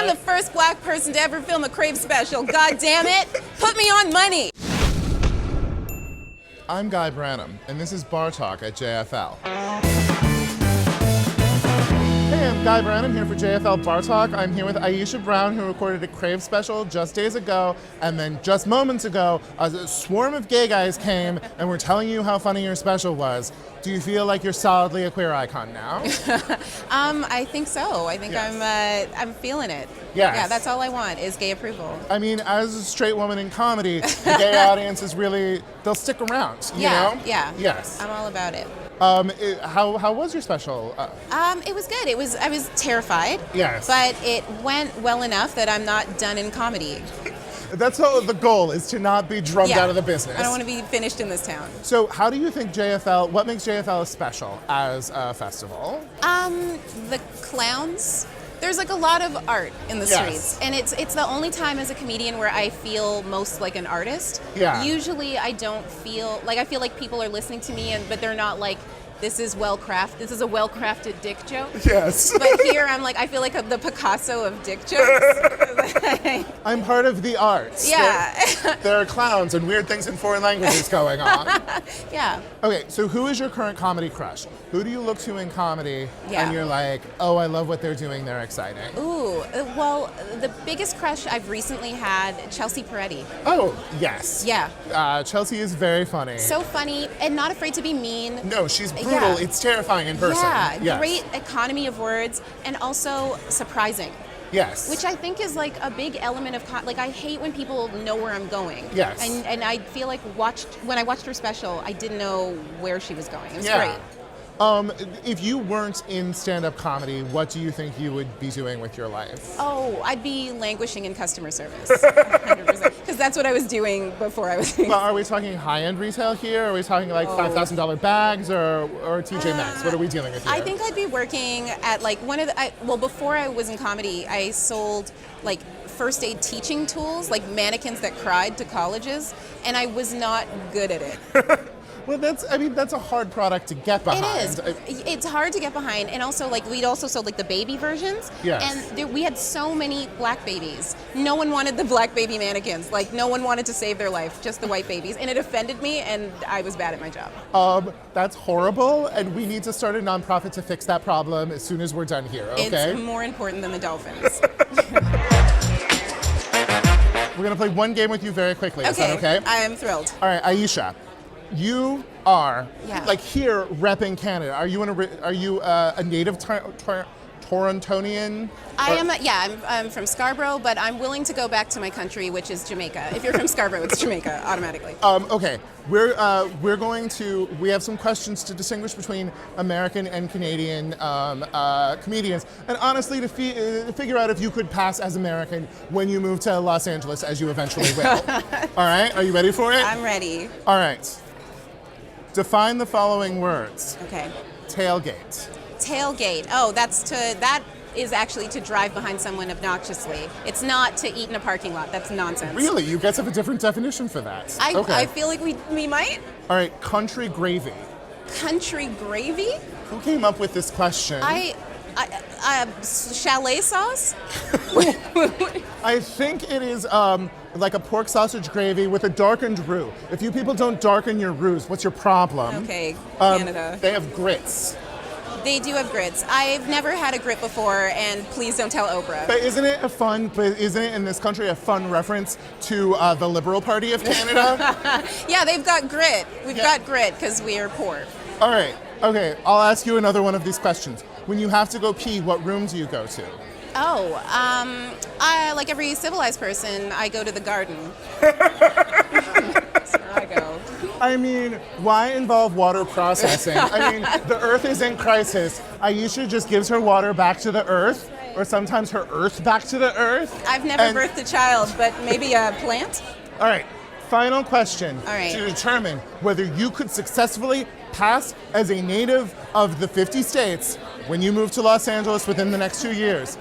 I'm the first black person to ever film a Crave special. God damn it. Put me on money. I'm Guy Branum, and this is Bar Talk at JFL. Hey, I'm Guy Branum here for JFL Bar Talk. I'm here with Aisha Brown, who recorded a Crave special just days ago, and then just moments ago, a swarm of gay guys came and were telling you how funny your special was. Do you feel like you're solidly a queer icon now? I think so. I think Yes. I'm feeling it. Yes. Yeah, that's all I want is gay approval. I mean, as a straight woman in comedy, the gay audience is really, they'll stick around, you know? Yeah. Yes. I'm all about it. How was your special? It was good. I was terrified. Yes. But it went well enough that I'm not done in comedy. That's the goal, is to not be drummed Yeah. out of the business. I don't want to be finished in this town. So how do you think what makes JFL special as a festival? The clowns. There's like a lot of art in the Yes. streets, and it's the only time as a comedian where I feel most like an artist. Yeah. Usually I don't feel like people are listening to me, but they're not like, this is a well-crafted dick joke. Yes. But here I'm like, I feel like the Picasso of dick jokes. I'm part of the arts. Yeah. There are clowns and weird things in foreign languages going on. Yeah. Okay, so who is your current comedy crush? Who do you look to in comedy Yeah. and you're like, oh, I love what they're doing, they're exciting? Ooh, well, the biggest crush I've recently had, Chelsea Peretti. Oh, yes. Yeah. Chelsea is very funny. So funny and not afraid to be mean. No, she's brutal. Yeah. It's terrifying in person. Yeah, Yes. great economy of words and also surprising. Yes. Which I think is like a big element of, I hate when people know where I'm going. Yes. And I feel like when I watched her special, I didn't know where she was going. It was Yeah. great. If you weren't in stand-up comedy, what do you think you would be doing with your life? Oh, I'd be languishing in customer service, 100%. Because that's what I was doing before I was. Well, are we talking high-end retail here? Are we talking like $5,000 bags or TJ Maxx? What are we dealing with here? I think I'd be working at like before I was in comedy, I sold like first aid teaching tools, like mannequins that cried to colleges, and I was not good at it. Well, that's a hard product to get behind. It is. It's hard to get behind, and also we'd also sold like the baby versions. Yes. And we had so many black babies. No one wanted the black baby mannequins. Like no one wanted to save their life, just the white babies, and it offended me, and I was bad at my job. That's horrible, and we need to start a nonprofit to fix that problem as soon as we're done here. Okay. It's more important than the dolphins. We're gonna play one game with you very quickly. Is that okay? I am thrilled. All right, Aisha. You are Yeah. here repping Canada. Are you a native Torontonian? I'm from Scarborough, but I'm willing to go back to my country, which is Jamaica. If you're from Scarborough, it's Jamaica automatically. Okay, we have some questions to distinguish between American and Canadian comedians, and honestly, to figure out if you could pass as American when you move to Los Angeles, as you eventually will. All right, are you ready for it? I'm ready. All right. Define the following words. Okay. Tailgate. Tailgate. Oh, that is actually to drive behind someone obnoxiously. It's not to eat in a parking lot. That's nonsense. Really? You guys have a different definition for that. Okay. I feel like we might. All right, country gravy. Country gravy? Who came up with this question? Chalet sauce? I think it is like a pork sausage gravy with a darkened roux. If you people don't darken your roux, what's your problem? Okay, Canada. They have grits. They do have grits. I've never had a grit before, and please don't tell Oprah. But isn't it in this country a fun reference to the Liberal Party of Canada? Yeah, they've got grit. We've got grit because we are poor. All right. Okay, I'll ask you another one of these questions. When you have to go pee, what room do you go to? Oh, I like every civilized person, I go to the garden. That's where I go. I mean, why involve water processing? I mean, the earth is in crisis. Aisha just gives her water back to the earth, or sometimes her earth back to the earth. I've never birthed a child, but maybe a plant? All right, final question. All right. To determine whether you could successfully pass as a native of the 50 states when you move to Los Angeles within the next 2 years.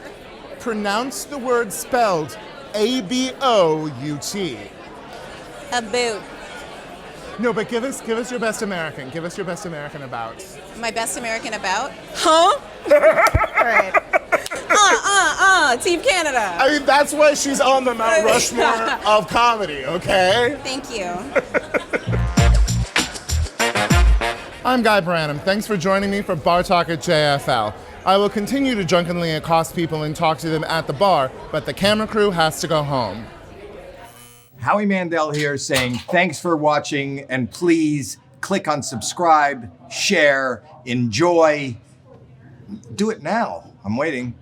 Pronounce the word spelled A-B-O-U-T. A boot. No, but give us your best American. Give us your best American about. My best American about? Huh? All right. Team Canada. I mean, that's why she's on the Mount Rushmore of comedy, okay? Thank you. I'm Guy Branum. Thanks for joining me for Bar Talk at JFL. I will continue to drunkenly accost people and talk to them at the bar, but the camera crew has to go home. Howie Mandel here saying thanks for watching, and please click on subscribe, share, enjoy. Do it now. I'm waiting.